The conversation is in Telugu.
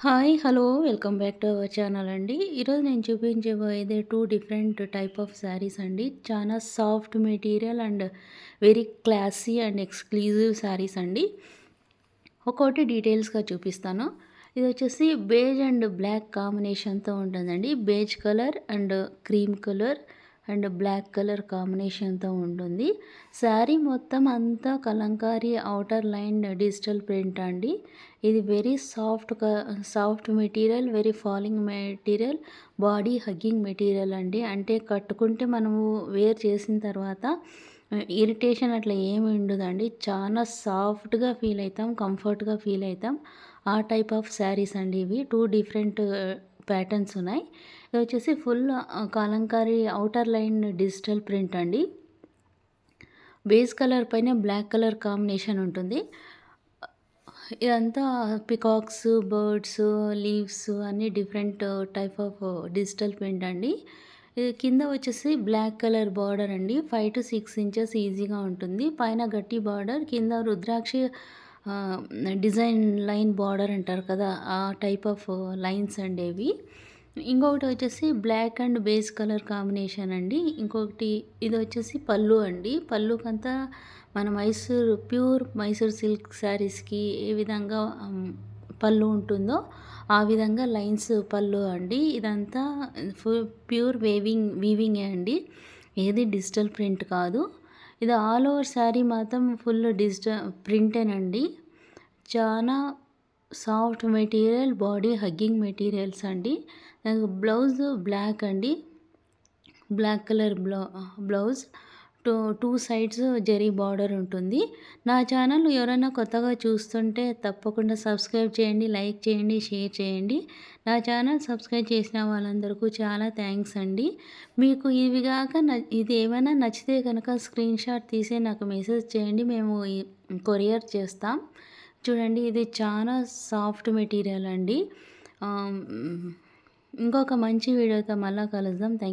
Hi! Hello! Welcome back to our channel అండి. ఈరోజు నేను చూపించబోయేది 2 డిఫరెంట్ టైప్ ఆఫ్ శారీస్ అండి. చాలా soft material and very classy and exclusive saris అండి. ఒక్కోటి డీటెయిల్స్‌గా చూపిస్తాను. ఇదొచ్చేసి బేజ్ అండ్ బ్లాక్ కాంబినేషన్‌తో ఉంటుందండి. Beige colour and cream colour and black colour కాంబినేషన్‌తో ఉంటుంది. శారీ మొత్తం అంతా Kalamkari outer line digital print అండి. ఇది very soft material, very falling material, body hugging material అండి. అంటే కట్టుకుంటే మనము వేర్ చేసిన తర్వాత ఇరిటేషన్ అట్లా ఏమి ఉండదండి. చాలా సాఫ్ట్‌గా ఫీల్ అయితాం, కంఫర్ట్‌గా ఫీల్ అయితాం. ఆ టైప్ ఆఫ్ శారీస్ అండి ఇవి. 2 డిఫరెంట్ ప్యాటర్న్స్ ఉన్నాయి. ఇదొచ్చేసి full Kalamkari outer line digital print అండి. బేస్ కలర్ పైన బ్లాక్ కలర్ కాంబినేషన్ ఉంటుంది. ఇదంతా పికాక్స్, బర్డ్స్, లీవ్స్ అన్నీ different type of digital print అండి. ఇది కింద వచ్చేసి బ్లాక్ కలర్ బార్డర్ అండి. 5-6 ఇంచెస్ ఈజీగా ఉంటుంది. పైన గట్టి బార్డర్, కింద రుద్రాక్ష ఆహ్, డిజైన్ లైన్ బార్డర్ అంటారు కదా! ఆ టైప్ ఆఫ్ లైన్స్ అండి ఇవి. ఇంకొకటి వచ్చేసి black and base colour combination అండి. ఇంకొకటి ఇదొచ్చేసి పళ్ళు అండి. పళ్ళుకంతా మన ప్యూర్ మైసూర్ సిల్క్ శారీస్‌కి ఏ విధంగా పళ్ళు ఉంటుందో, ఆ విధంగా లైన్స్ పళ్ళు అండి. ఇదంతా ప్యూర్ వీవింగే అండి. ఏది డిజిటల్ ప్రింట్ కాదు. ఇది ఆల్ ఓవర్ శారీ మాత్రం ఫుల్ ప్రింటేనండి. చానా soft material, body hugging materials అండి. బ్లౌజ్ బ్లాక్ అండి. Black colour blouse. Two sides zari border ఉంటుంది. నా ఛానల్ ఎవరైనా కొత్తగా చూస్తుంటే తప్పకుండా సబ్స్క్రైబ్ చేయండి, లైక్ చేయండి, షేర్ చేయండి. నా ఛానల్ సబ్స్క్రైబ్ చేసిన వాళ్ళందరికీ చాలా థ్యాంక్స్ అండి. మీకు ఇవి గాక ఇది ఏమైనా నచ్చితే కనుక స్క్రీన్‌షాట్ తీసి నాకు మెసేజ్ చేయండి. మేము కొరియర్ చేస్తాం. చూడండి ఇది చాలా సాఫ్ట్ మెటీరియల్ అండి. ఇంకొక మంచి వీడియోతో మళ్ళా కలుద్దాం. థాంక్